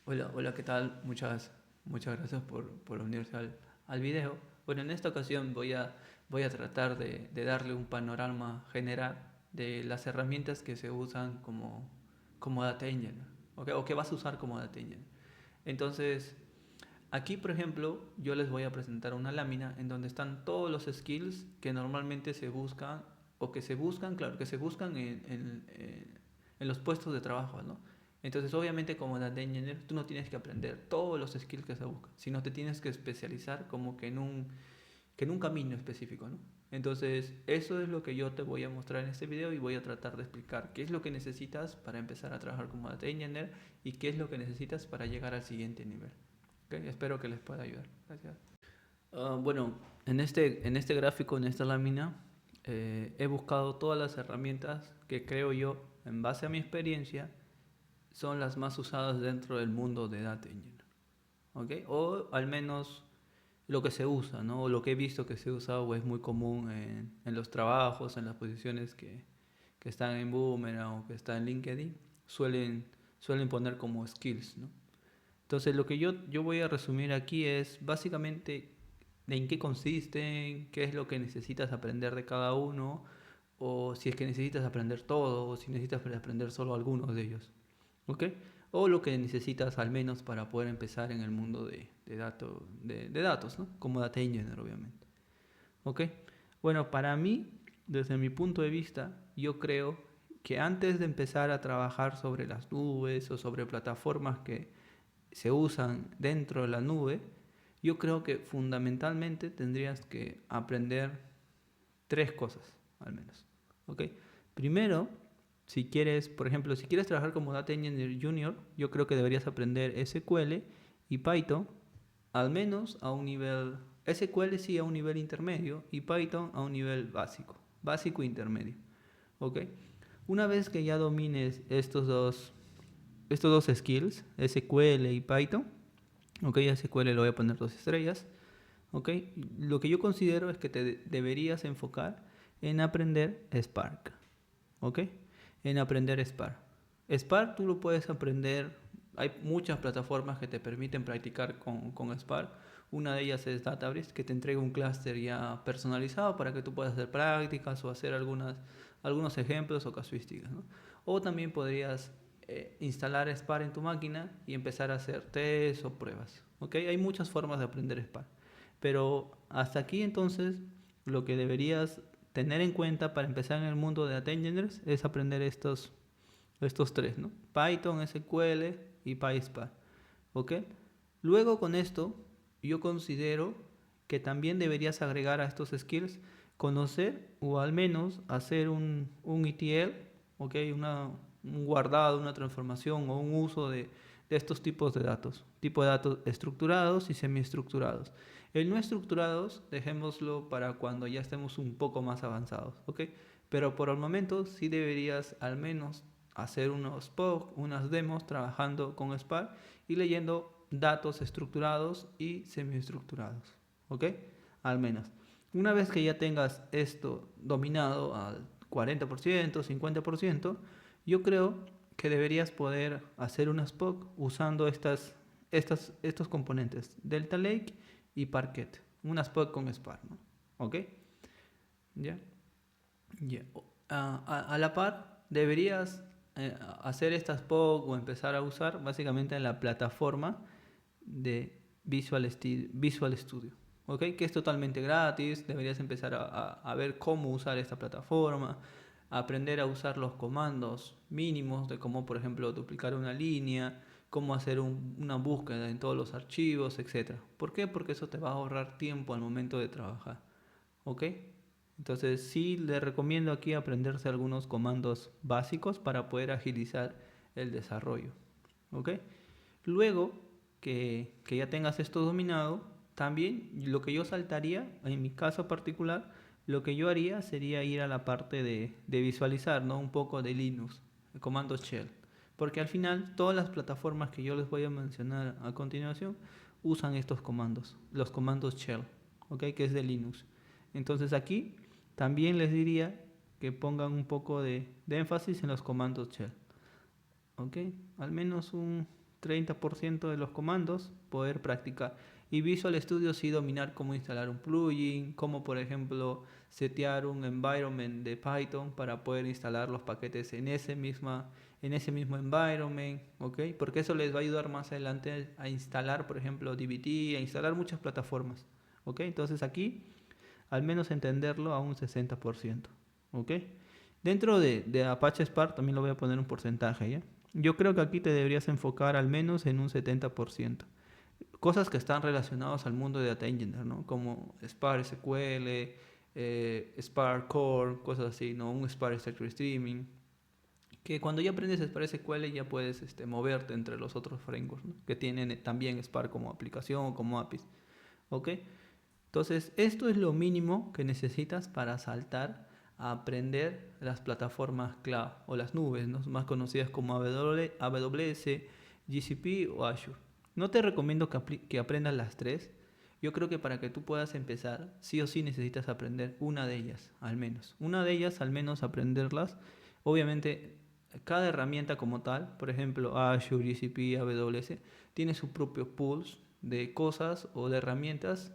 Hola, hola, ¿qué tal? Muchas gracias por unirse al video. Bueno, en esta ocasión voy a tratar de darle un panorama general de las herramientas que se usan como Data Engineer, ¿ok? O que vas a usar como Data Engineer. Entonces, aquí, por ejemplo, yo les voy a presentar una lámina en donde están todos los skills que normalmente se buscan, o que se buscan, claro, que se buscan en los puestos de trabajo, ¿no? Entonces, obviamente, como data engineer, tú no tienes que aprender todos los skills que se buscan, sino te tienes que especializar como que en un camino específico, ¿no? Entonces, eso es lo que yo te voy a mostrar en este video y voy a tratar de explicar qué es lo que necesitas para empezar a trabajar como data engineer y qué es lo que necesitas para llegar al siguiente nivel. Okay, espero que les pueda ayudar. Gracias. Bueno, en este gráfico, en esta lámina, he buscado todas las herramientas que creo yo, en base a mi experiencia, son las más usadas dentro del mundo de Data Engineer. ¿Okay? O al menos lo que se usa, ¿no? O lo que he visto que se usa o es muy común en los trabajos, en las posiciones que están en Boomerang o que están en LinkedIn, suelen, suelen poner como skills, ¿no? Entonces lo que yo voy a resumir aquí es básicamente en qué consisten, qué es lo que necesitas aprender de cada uno, o si es que necesitas aprender todo, o si necesitas aprender solo algunos de ellos, ¿ok? O lo que necesitas al menos para poder empezar en el mundo de datos, ¿no? Como Data Engineer, obviamente, ¿ok? Bueno, para mí, desde mi punto de vista, yo creo que antes de empezar a trabajar sobre las nubes o sobre plataformas que se usan dentro de la nube, yo creo que fundamentalmente tendrías que aprender tres cosas, al menos. ¿Ok? Primero, si quieres, por ejemplo, si quieres trabajar como Data Engineer Junior, yo creo que deberías aprender SQL y Python, al menos a un nivel, SQL sí a un nivel intermedio y Python a un nivel básico, básico e intermedio. ¿Ok? Una vez que ya domines estos dos skills, SQL y Python, ok, a SQL le voy a poner 2 estrellas, ok, lo que yo considero es que te deberías enfocar en aprender Spark, ok, en aprender Spark. Spark tú lo puedes aprender, hay muchas plataformas que te permiten practicar con Spark. Una de ellas es Databricks, que te entrega un clúster ya personalizado para que tú puedas hacer prácticas o hacer algunos ejemplos o casuísticas, ¿no? O también podrías instalar Spark en tu máquina y empezar a hacer test o pruebas. ¿Ok? Hay muchas formas de aprender Spark. Pero hasta aquí entonces lo que deberías tener en cuenta para empezar en el mundo de Data Engineers es aprender estos tres, ¿no? Python, SQL y PySpark. ¿Ok? Luego con esto yo considero que también deberías agregar a estos skills conocer o al menos hacer un ETL, ¿ok? Un guardado, una transformación o un uso de estos tipos de datos. Tipo de datos estructurados y semiestructurados. El no estructurados, dejémoslo para cuando ya estemos un poco más avanzados, ¿ok? Pero por el momento sí deberías al menos hacer unos POC, unas demos trabajando con Spark y leyendo datos estructurados y semiestructurados, ¿ok? Al menos. Una vez que ya tengas esto dominado al 40%, 50%, yo creo que deberías poder hacer unas POC usando estos componentes, Delta Lake y Parquet. Unas POC con Spark, ¿no? ¿Ok? ¿Ya? Yeah. A la par, deberías hacer estas POC o empezar a usar básicamente la plataforma de Visual Studio, ¿ok? Que es totalmente gratis. Deberías empezar a ver cómo usar esta plataforma, aprender a usar los comandos mínimos de cómo, por ejemplo, duplicar una línea, cómo hacer una búsqueda en todos los archivos, etcétera. ¿Por qué? Porque eso te va a ahorrar tiempo al momento de trabajar, ¿ok? Entonces sí le recomiendo aquí aprenderse algunos comandos básicos para poder agilizar el desarrollo. ¿Ok? Luego que ya tengas esto dominado, también lo que yo saltaría, en mi caso particular, lo que yo haría sería ir a la parte de visualizar, ¿no? Un poco de Linux, el comando shell. Porque al final todas las plataformas que yo les voy a mencionar a continuación usan estos comandos, los comandos shell, ¿ok? Que es de Linux. Entonces aquí también les diría que pongan un poco de énfasis en los comandos shell. ¿Ok? Al menos 30% de los comandos, poder practicar. Y Visual Studio sí dominar cómo instalar un plugin, cómo por ejemplo setear un environment de Python para poder instalar los paquetes en ese mismo environment, ¿ok? Porque eso les va a ayudar más adelante a instalar, por ejemplo, DBT, a instalar muchas plataformas, ¿ok? Entonces aquí, al menos entenderlo a un 60%, ¿ok? Dentro de Apache Spark también lo voy a poner un porcentaje, ¿ya? Yo creo que aquí te deberías enfocar al menos en un 70%. Cosas que están relacionadas al mundo de Data Engineer, ¿no? Como Spark SQL, Spark Core, cosas así, ¿no? Un Spark Structure Streaming. Que cuando ya aprendes Spark SQL ya puedes moverte entre los otros frameworks, ¿no? Que tienen también Spark como aplicación o como APIs. ¿Ok? Entonces, esto es lo mínimo que necesitas para saltar a aprender las plataformas cloud o las nubes, ¿no? Más conocidas como AWS, GCP o Azure. No te recomiendo que aprendas las tres. Yo creo que para que tú puedas empezar, sí o sí necesitas aprender una de ellas, al menos. Una de ellas, al menos aprenderlas. Obviamente, cada herramienta como tal, por ejemplo, Azure, GCP, AWS, tiene su propio pools de cosas o de herramientas,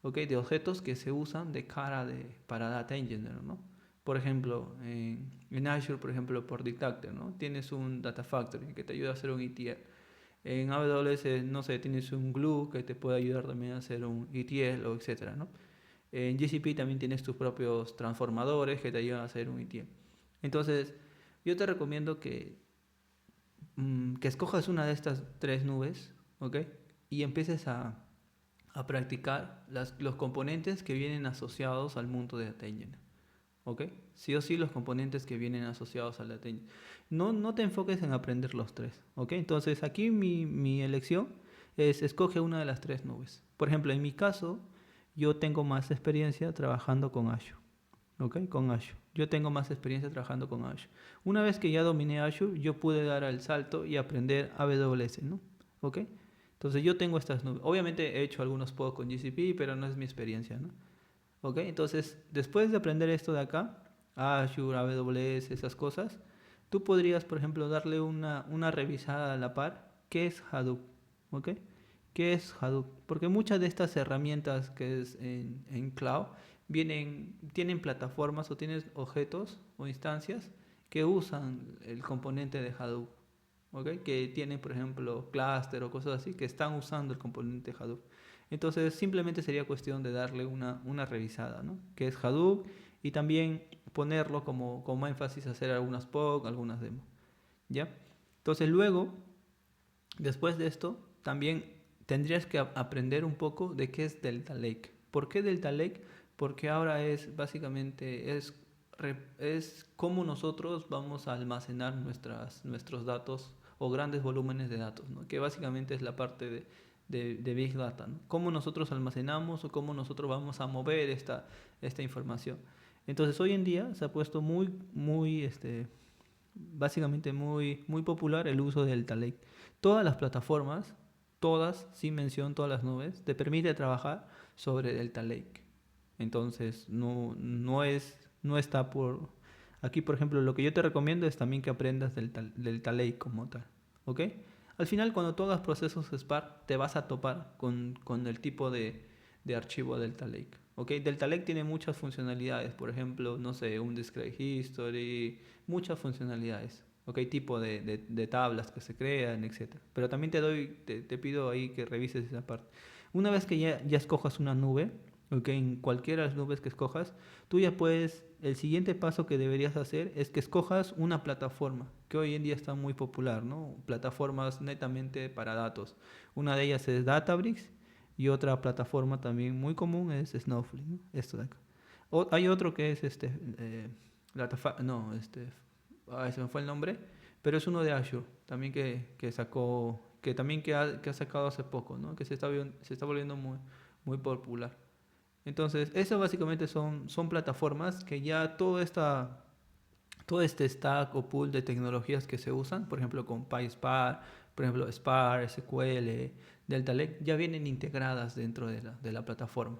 ¿ok? De objetos que se usan para Data Engineer, ¿no? Por ejemplo, en Azure, por ejemplo, por Dictactor, ¿no? Tienes un Data Factory que te ayuda a hacer un ETL. En AWS, no sé, tienes un Glue que te puede ayudar también a hacer un ETL o etcétera, ¿no? En GCP también tienes tus propios transformadores que te ayudan a hacer un ETL. Entonces, yo te recomiendo que escojas una de estas tres nubes, ¿ok? Y empieces a practicar los componentes que vienen asociados al mundo de Data Engineer. ¿Ok? Sí o sí los componentes que vienen asociados al Data Engineer. No te enfoques en aprender los tres. ¿Ok? Entonces aquí mi elección es escoge una de las tres nubes. Por ejemplo, en mi caso, yo tengo más experiencia trabajando con Azure. ¿Ok? Con Azure. Yo tengo más experiencia trabajando con Azure. Una vez que ya dominé Azure, yo pude dar el salto y aprender AWS, ¿no? ¿Ok? Entonces yo tengo estas nubes. Obviamente he hecho algunos pods con GCP, pero no es mi experiencia, ¿no? ¿Ok? Entonces, después de aprender esto de acá, Azure, AWS, esas cosas, tú podrías, por ejemplo, darle una revisada a la par. ¿Qué es Hadoop? ¿Ok? ¿Qué es Hadoop? Porque muchas de estas herramientas que es en cloud tienen plataformas o tienen objetos o instancias que usan el componente de Hadoop. ¿Ok? Que tienen, por ejemplo, cluster o cosas así que están usando el componente Hadoop. Entonces, simplemente sería cuestión de darle una revisada, ¿no? Que es Hadoop y también ponerlo como énfasis, hacer algunas POC, algunas demos, ¿ya? Entonces, luego, después de esto, también tendrías que aprender un poco de qué es Delta Lake. ¿Por qué Delta Lake? Porque ahora básicamente es cómo nosotros vamos a almacenar nuestros datos o grandes volúmenes de datos, ¿no? Que básicamente es la parte de Big Data, ¿no? Cómo nosotros almacenamos o cómo nosotros vamos a mover esta información. Entonces hoy en día se ha puesto básicamente muy popular el uso del Delta Lake. Todas las plataformas, todas, sin mención, todas las nubes, te permite trabajar sobre Delta Lake. Entonces, no está por... Aquí, por ejemplo, lo que yo te recomiendo es también que aprendas Delta Lake como tal. ¿Ok? Al final, cuando tú hagas procesos Spark, te vas a topar con el tipo de archivo Delta Lake. ¿Ok? Delta Lake tiene muchas funcionalidades. Por ejemplo, no sé, un discrete history, muchas funcionalidades. ¿Ok? Tipo de tablas que se crean, etcétera. Pero también te pido ahí que revises esa parte. Una vez que ya escojas una nube, ¿ok? En cualquiera de las nubes que escojas, tú ya puedes, el siguiente paso que deberías hacer es que escojas una plataforma, que hoy en día está muy popular, ¿no? Plataformas netamente para datos. Una de ellas es Databricks y otra plataforma también muy común es Snowflake, ¿no? Esto de acá. Hay otro que es no, se me fue el nombre, pero es uno de Azure, también que sacó, que también que ha sacado hace poco, ¿no? Que se está volviendo muy popular. Entonces, eso básicamente son plataformas que ya todo este stack o pool de tecnologías que se usan, por ejemplo con PySpark, por ejemplo Spark, SQL, Delta Lake, ya vienen integradas dentro de la plataforma.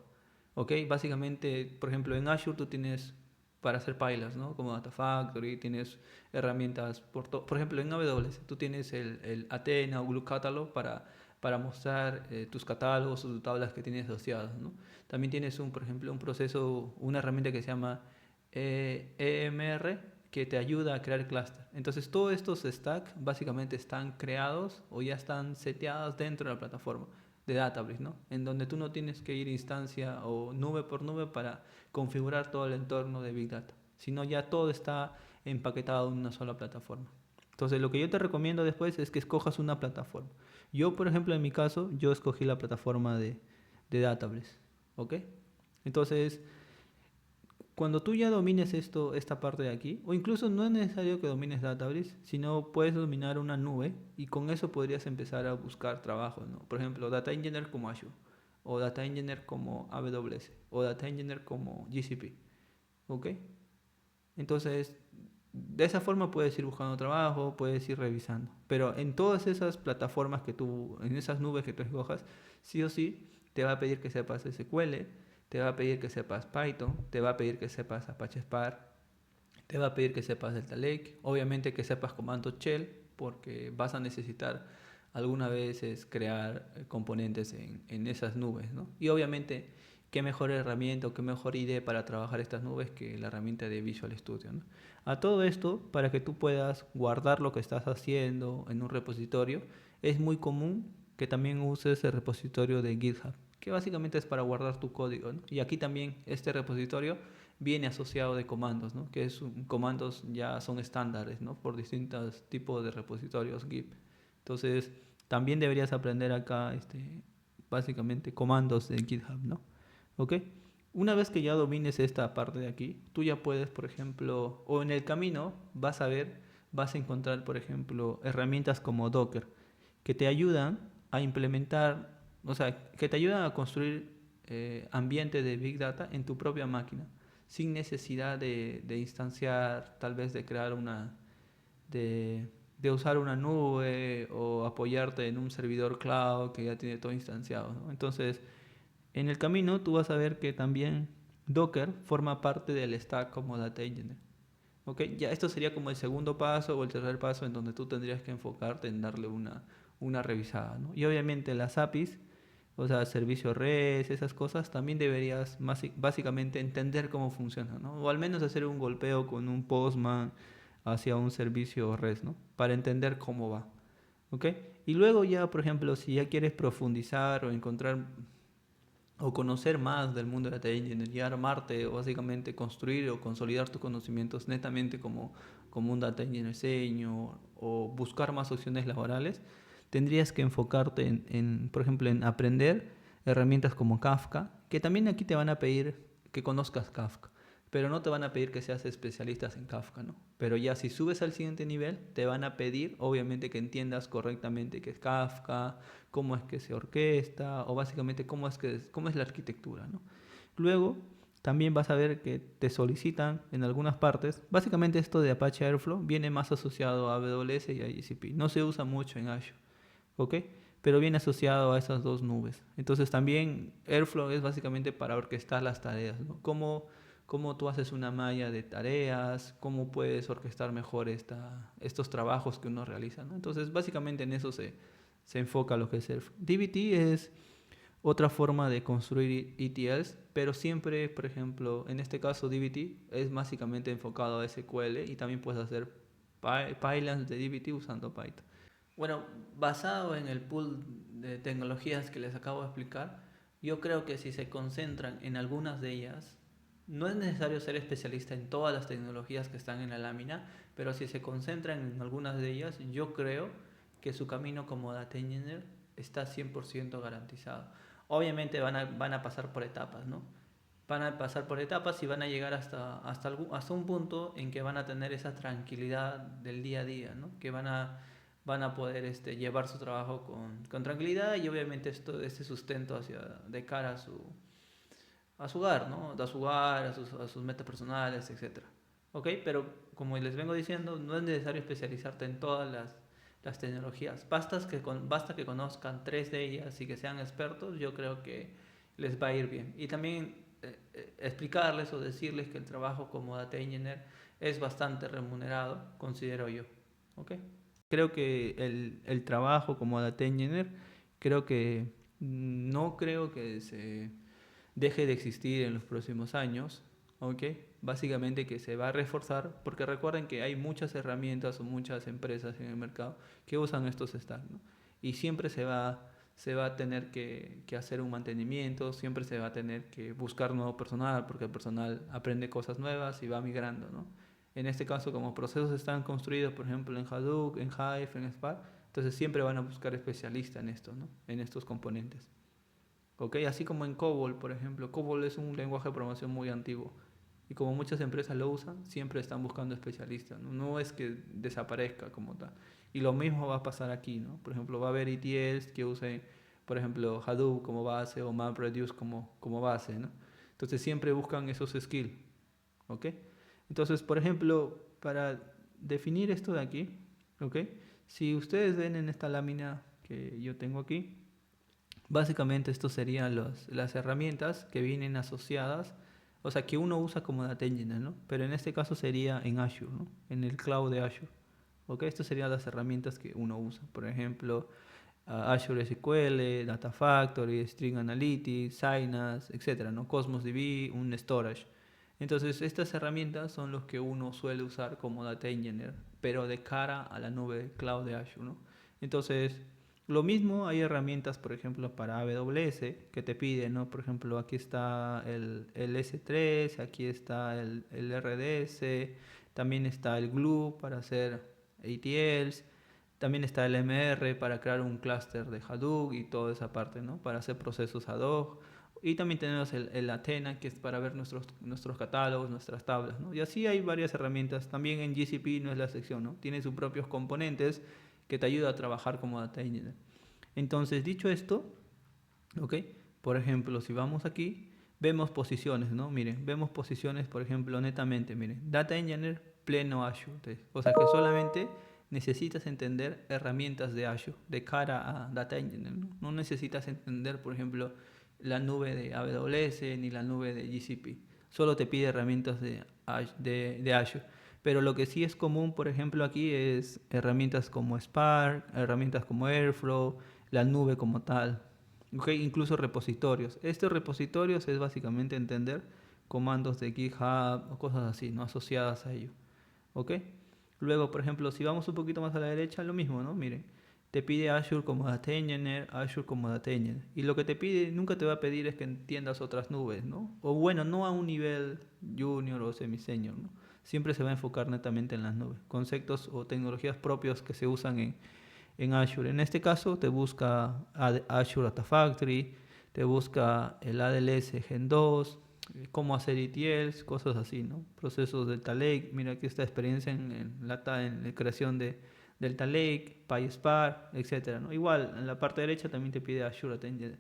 ¿Ok? Básicamente, por ejemplo, en Azure tú tienes para hacer pilots, ¿no? Como Data Factory, tienes herramientas, por ejemplo, en AWS, tú tienes el Athena o Glue Catalog para mostrar tus catálogos o tus tablas que tienes asociadas, ¿no? También tienes, por ejemplo, un proceso, una herramienta que se llama EMR, que te ayuda a crear clúster. Entonces, todos estos stacks básicamente están creados o ya están seteados dentro de la plataforma de Databricks, ¿no? En donde tú no tienes que ir instancia o nube por nube para configurar todo el entorno de Big Data, sino ya todo está empaquetado en una sola plataforma. Entonces, lo que yo te recomiendo después es que escojas una plataforma. Yo, por ejemplo, en mi caso, yo escogí la plataforma de Databricks, ¿ok? Entonces, cuando tú ya domines esta parte de aquí, o incluso no es necesario que domines Databricks, sino puedes dominar una nube y con eso podrías empezar a buscar trabajo, ¿no? Por ejemplo, Data Engineer como Azure, o Data Engineer como AWS, o Data Engineer como GCP, ¿ok? Entonces, de esa forma puedes ir buscando trabajo, puedes ir revisando. Pero en todas esas plataformas en esas nubes que tú escojas, sí o sí, te va a pedir que sepas SQL, te va a pedir que sepas Python, te va a pedir que sepas Apache Spark, te va a pedir que sepas Delta Lake, obviamente que sepas comando shell, porque vas a necesitar alguna vez crear componentes en esas nubes, ¿no? Y obviamente, qué mejor herramienta o qué mejor idea para trabajar estas nubes que la herramienta de Visual Studio, ¿no? A todo esto, para que tú puedas guardar lo que estás haciendo en un repositorio, es muy común que también uses el repositorio de GitHub, que básicamente es para guardar tu código, ¿no? Y aquí también este repositorio viene asociado de comandos, ¿no? Que comandos ya son estándares, ¿no? Por distintos tipos de repositorios Git. Entonces, también deberías aprender acá, básicamente, comandos de GitHub, ¿no? ¿Ok? Una vez que ya domines esta parte de aquí, tú ya puedes, por ejemplo, o en el camino vas a encontrar, por ejemplo, herramientas como Docker, que te ayudan a implementar, o sea, que te ayudan a construir ambientes de Big Data en tu propia máquina, sin necesidad de instanciar, tal vez de crear de usar una nube o apoyarte en un servidor cloud que ya tiene todo instanciado, ¿no? Entonces, en el camino tú vas a ver que también Docker forma parte del stack como Data Engineer. ¿Ok? Ya esto sería como el segundo paso o el tercer paso en donde tú tendrías que enfocarte en darle una revisada, ¿no? Y obviamente las APIs, o sea, servicio REST, esas cosas, también deberías básicamente entender cómo funciona, ¿no? O al menos hacer un golpeo con un Postman hacia un servicio REST, ¿no? Para entender cómo va. ¿Ok? Y luego ya, por ejemplo, si ya quieres profundizar o encontrar o conocer más del mundo de la data engineering y armarte o básicamente construir o consolidar tus conocimientos netamente como un data engineer senior o buscar más opciones laborales, tendrías que enfocarte por ejemplo, en aprender herramientas como Kafka, que también aquí te van a pedir que conozcas Kafka, pero no te van a pedir que seas especialistas en Kafka, ¿no? Pero ya si subes al siguiente nivel, te van a pedir, obviamente, que entiendas correctamente qué es Kafka, cómo es que se orquesta o básicamente cómo es la arquitectura, ¿no? Luego, también vas a ver que te solicitan en algunas partes, básicamente esto de Apache Airflow viene más asociado a AWS y a GCP, no se usa mucho en Azure, ¿ok? Pero viene asociado a esas dos nubes. Entonces también Airflow es básicamente para orquestar las tareas, ¿no? Cómo tú haces una malla de tareas, cómo puedes orquestar mejor estos trabajos que uno realiza, ¿no? Entonces básicamente en eso se enfoca lo que es Airflow. DBT es otra forma de construir ETLs, pero siempre, por ejemplo, en este caso DBT es básicamente enfocado a SQL y también puedes hacer pipelines de DBT usando Python. Bueno, basado en el pool de tecnologías que les acabo de explicar, yo creo que si se concentran en algunas de ellas, no es necesario ser especialista en todas las tecnologías que están en la lámina, pero si se concentran en algunas de ellas, yo creo que su camino como data engineer está 100% garantizado. Obviamente van a pasar por etapas, ¿no? Van a pasar por etapas y van a llegar hasta un punto en que van a tener esa tranquilidad del día a día, ¿no? Que van a poder llevar su trabajo con tranquilidad y obviamente este sustento de cara a su hogar, ¿no? A su hogar, a sus metas personales, etcétera. ¿Ok? Pero como les vengo diciendo, no es necesario especializarte en todas las tecnologías. Basta que conozcan tres de ellas y que sean expertos, yo creo que les va a ir bien. Y también explicarles o decirles que el trabajo como Data Engineer es bastante remunerado, considero yo. ¿Ok? Creo que el trabajo como Data Engineer, creo que no creo que se deje de existir en los próximos años, ¿ok? Básicamente que se va a reforzar, porque recuerden que hay muchas herramientas o muchas empresas en el mercado que usan estos stacks, ¿no? Y siempre se va a tener que hacer un mantenimiento, siempre se va a tener que buscar nuevo personal, porque el personal aprende cosas nuevas y va migrando, ¿no? En este caso, como procesos están construidos, por ejemplo, en Hadoop, en Hive, en Spark, entonces siempre van a buscar especialistas en esto, ¿no? En estos componentes. ¿Ok? Así como en COBOL, por ejemplo. COBOL es un lenguaje de programación muy antiguo. Y como muchas empresas lo usan, siempre están buscando especialistas. No, no es que desaparezca como tal. Y lo mismo va a pasar aquí, ¿no? Por ejemplo, va a haber ETLs que usen, por ejemplo, Hadoop como base o MapReduce como base, ¿no? Entonces siempre buscan esos skills. ¿Ok? Entonces, por ejemplo, para definir esto de aquí, ¿ok? Si ustedes ven en esta lámina que yo tengo aquí, básicamente estos serían las herramientas que vienen asociadas, o sea, que uno usa como Data Engineer, ¿no? Pero en este caso sería en Azure, ¿no? En el cloud de Azure. ¿Ok? Estas serían las herramientas que uno usa. Por ejemplo, Azure SQL, Data Factory, String Analytics, Synapse, etcétera, ¿no? Cosmos DB, un storage. Entonces, estas herramientas son los que uno suele usar como Data Engineer, pero de cara a la nube cloud de Azure, ¿no? Entonces, lo mismo hay herramientas, por ejemplo, para AWS que te piden, ¿no? Por ejemplo, aquí está el S3, aquí está el RDS, también está el Glue para hacer ETLs, también está el MR para crear un clúster de Hadoop y toda esa parte, ¿no? Para hacer procesos ad hoc. Y también tenemos el Athena, que es para ver nuestros catálogos, nuestras tablas, ¿no? Y así hay varias herramientas. También en GCP no es la sección, ¿no? Tiene sus propios componentes que te ayuda a trabajar como Data Engineer. Entonces, dicho esto, ¿ok? Por ejemplo, si vamos aquí, vemos posiciones, ¿no? Miren, vemos posiciones, por ejemplo, netamente, miren, Data Engineer pleno Azure. O sea que solamente necesitas entender herramientas de Azure de cara a Data Engineer, ¿no? No necesitas entender, por ejemplo, la nube de AWS ni la nube de GCP. Solo te pide herramientas de Azure. Pero lo que sí es común, por ejemplo, aquí es herramientas como Spark, herramientas como Airflow, la nube como tal. ¿Okay? Incluso repositorios. Estos repositorios es básicamente entender comandos de GitHub o cosas así, ¿no? Asociadas a ello. ¿Ok? Luego, por ejemplo, si vamos un poquito más a la derecha, lo mismo, ¿no? Miren, te pide Azure como Data Engineer, Azure como Data Engineer. Y lo que te pide, nunca te va a pedir es que entiendas otras nubes, ¿no? O bueno, no a un nivel junior o semi-senior, ¿no? Siempre se va a enfocar netamente en las nubes. Conceptos o tecnologías propios que se usan en Azure. En este caso te busca Azure Data Factory, te busca el ADLS Gen 2, cómo hacer ETLs, cosas así, ¿no? Procesos Delta Lake, mira aquí está experiencia en la creación de Delta Lake, PySpark, etcétera, ¿no? Igual, en la parte derecha también te pide Azure Data Engineer,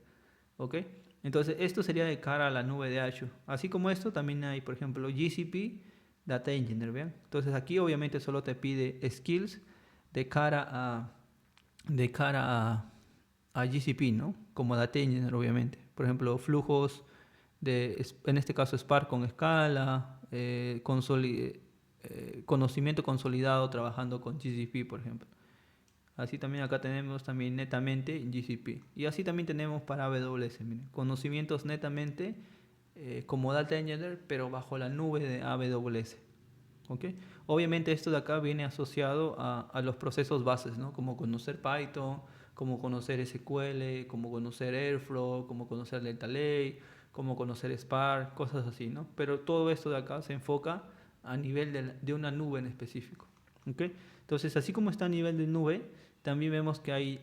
¿ok? Entonces, esto sería de cara a la nube de Azure. Así como esto, también hay, por ejemplo, GCP Data Engineer, ¿vean? Entonces, aquí obviamente solo te pide skills de cara a GCP, ¿no? Como Data Engineer, obviamente. Por ejemplo, flujos en este caso Spark con Scala, conocimiento consolidado trabajando con GCP, por ejemplo. Así también acá tenemos también netamente GCP. Y así también tenemos para AWS, miren, conocimientos netamente como Data Engineer, pero bajo la nube de AWS. ¿Okay? Obviamente esto de acá viene asociado a los procesos bases, ¿no? Como conocer Python, como conocer SQL, como conocer Airflow, como conocer Delta Lake, como conocer Spark, cosas así, ¿no? Pero todo esto de acá se enfoca a nivel de una nube en específico. ¿Okay? Entonces, así como está a nivel de nube, también vemos que hay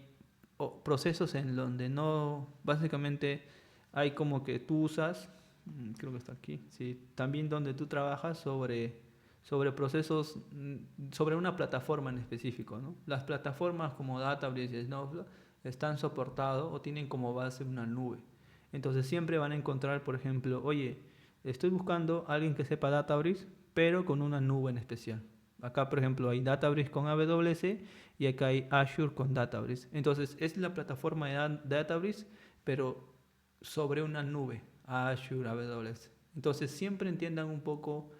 procesos en donde no, básicamente hay como que tú usas, creo que está aquí, sí, también donde tú trabajas sobre procesos, sobre una plataforma en específico, ¿no? Las plataformas como Databricks y Snowflake están soportados o tienen como base una nube. Entonces siempre van a encontrar, por ejemplo, oye, estoy buscando a alguien que sepa Databricks, pero con una nube en especial. Acá, por ejemplo, hay Databricks con AWS y acá hay Azure con Databricks. Entonces es la plataforma de Databricks, pero sobre una nube. Azure, AWS. Entonces siempre entiendan un poco,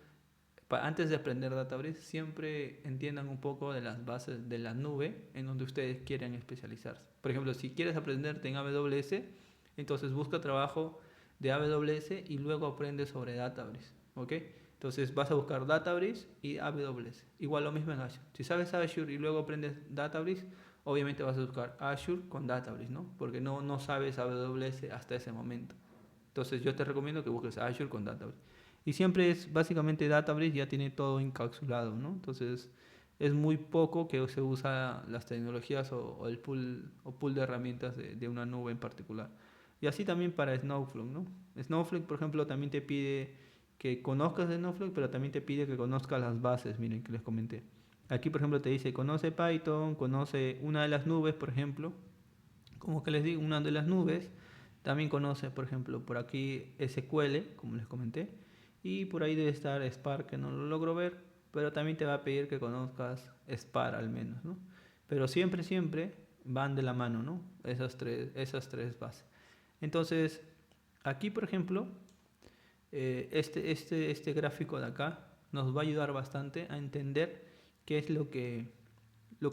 antes de aprender Databricks, siempre entiendan un poco de las bases de la nube en donde ustedes quieren especializarse. Por ejemplo, si quieres aprenderte en AWS, entonces busca trabajo de AWS y luego aprende sobre Databricks, ¿ok? Entonces vas a buscar Databricks y AWS. Igual lo mismo en Azure. Si sabes Azure y luego aprendes Databricks, obviamente vas a buscar Azure con Databricks, ¿no? Porque no sabes AWS hasta ese momento. Entonces yo te recomiendo que busques Azure con Databricks. Y siempre es básicamente Databricks ya tiene todo encapsulado, ¿no? Entonces es muy poco que se usa las tecnologías o el pool de herramientas de una nube en particular. Y así también para Snowflake, ¿no? Snowflake, por ejemplo, también te pide que conozcas de Snowflake, pero también te pide que conozcas las bases, miren, que les comenté. Aquí, por ejemplo, te dice, conoce Python, conoce una de las nubes, por ejemplo. Como que les digo, una de las nubes. También conoce, por ejemplo, por aquí SQL, como les comenté. Y por ahí debe estar Spark, que no lo logro ver, pero también te va a pedir que conozcas Spark al menos, ¿no? Pero siempre van de la mano, ¿no? Esas tres bases. Entonces, aquí, por ejemplo, este gráfico de acá nos va a ayudar bastante a entender qué es lo que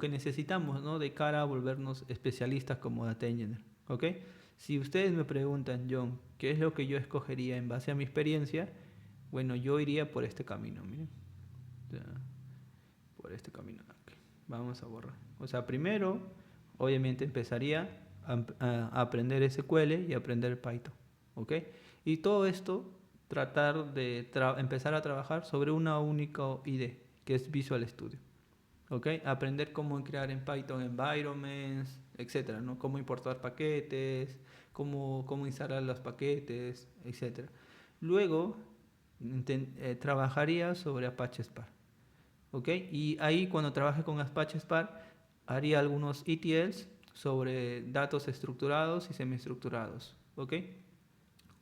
necesitamos, ¿no? De cara a volvernos especialistas como Data Engineer, ¿ok? Si ustedes me preguntan, John, ¿qué es lo que yo escogería en base a mi experiencia? Bueno, yo iría por este camino, miren. O sea, por este camino. Okay. Vamos a borrar. O sea, primero, obviamente empezaría a aprender SQL y aprender Python, ¿ok? Y todo esto, tratar de empezar a trabajar sobre una única idea, que es Visual Studio. ¿Ok? Aprender cómo crear en Python environments, etcétera, ¿no? Cómo importar paquetes, cómo instalar los paquetes, etcétera. Luego, trabajaría sobre Apache Spark, ¿ok? Y ahí cuando trabaje con Apache Spark, haría algunos ETLs sobre datos estructurados y semiestructurados, ¿ok?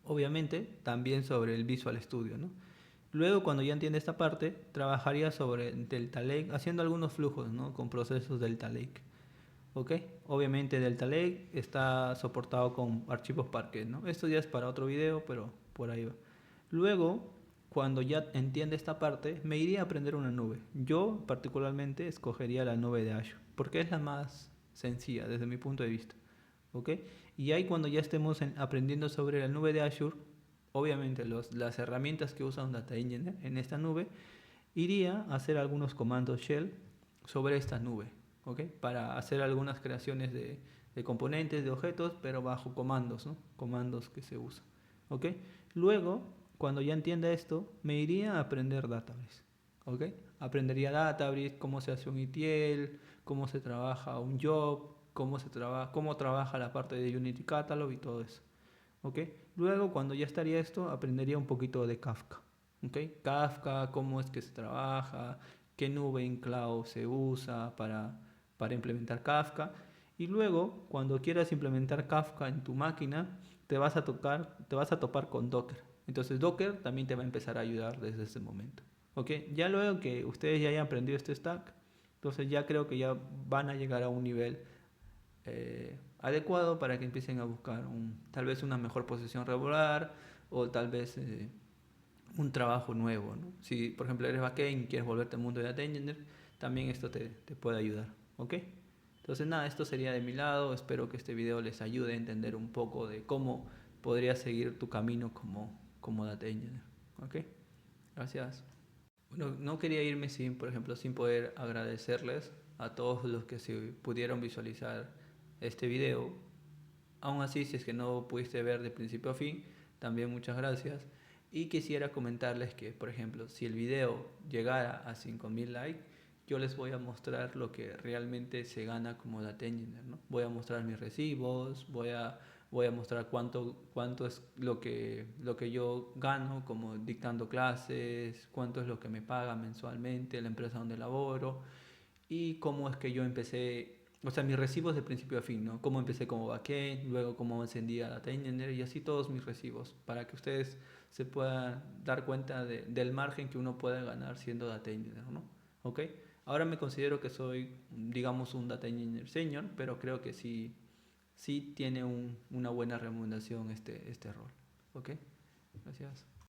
Obviamente, también sobre el Visual Studio, ¿no? Luego, cuando ya entiende esta parte, trabajaría sobre Delta Lake, haciendo algunos flujos, ¿no? Con procesos Delta Lake. ¿Ok? Obviamente Delta Lake está soportado con archivos Parquet, ¿no? Esto ya es para otro video, pero por ahí va. Luego, cuando ya entiende esta parte, me iría a aprender una nube. Yo particularmente escogería la nube de Azure, porque es la más sencilla desde mi punto de vista. ¿Ok? Y ahí cuando ya estemos aprendiendo sobre la nube de Azure, obviamente las herramientas que usa un Data Engineer en esta nube, iría a hacer algunos comandos shell sobre esta nube, ¿ok? Para hacer algunas creaciones de componentes, de objetos, pero bajo comandos, ¿no? Comandos que se usan, ¿ok? Luego, cuando ya entienda esto, me iría a aprender Databricks, ¿ok? Aprendería Databricks, cómo se hace un ETL, cómo se trabaja un job, cómo trabaja la parte de Unity Catalog y todo eso. ¿Ok? Luego, cuando ya estaría esto, aprendería un poquito de Kafka. ¿Ok? Kafka, cómo es que se trabaja, qué nube en cloud se usa para implementar Kafka. Y luego, cuando quieras implementar Kafka en tu máquina, te vas a topar con Docker. Entonces, Docker también te va a empezar a ayudar desde ese momento. ¿Ok? Ya luego que ustedes ya hayan aprendido este stack, entonces ya creo que ya van a llegar a un nivel adecuado para que empiecen a buscar tal vez una mejor posición regular o tal vez un trabajo nuevo, ¿no? Si por ejemplo eres backend y quieres volverte al mundo de Data Engineer, también esto te puede ayudar, ¿ok? Entonces nada, esto sería de mi lado, espero que este video les ayude a entender un poco de cómo podrías seguir tu camino como Data Engineer, ¿ok? Gracias. Bueno, no quería irme por ejemplo, sin poder agradecerles a todos los que se pudieron visualizar este video. Aún así, si es que no pudiste ver de principio a fin, también muchas gracias. Y quisiera comentarles que, por ejemplo, si el video llegara a 5000 likes, yo les voy a mostrar lo que realmente se gana como Data Engineer, ¿no? Voy a mostrar mis recibos, voy a mostrar cuánto es lo que yo gano como dictando clases, cuánto es lo que me paga mensualmente la empresa donde laboro y cómo es que yo empecé, o sea, mis recibos de principio a fin, ¿no? Cómo empecé como backend, luego cómo ascendí a Data Engineer y así todos mis recibos, para que ustedes se puedan dar cuenta del margen que uno puede ganar siendo Data Engineer, ¿no? ¿Ok? Ahora me considero que soy, digamos, un Data Engineer Senior, pero creo que sí tiene una buena remuneración este rol, ¿ok? Gracias.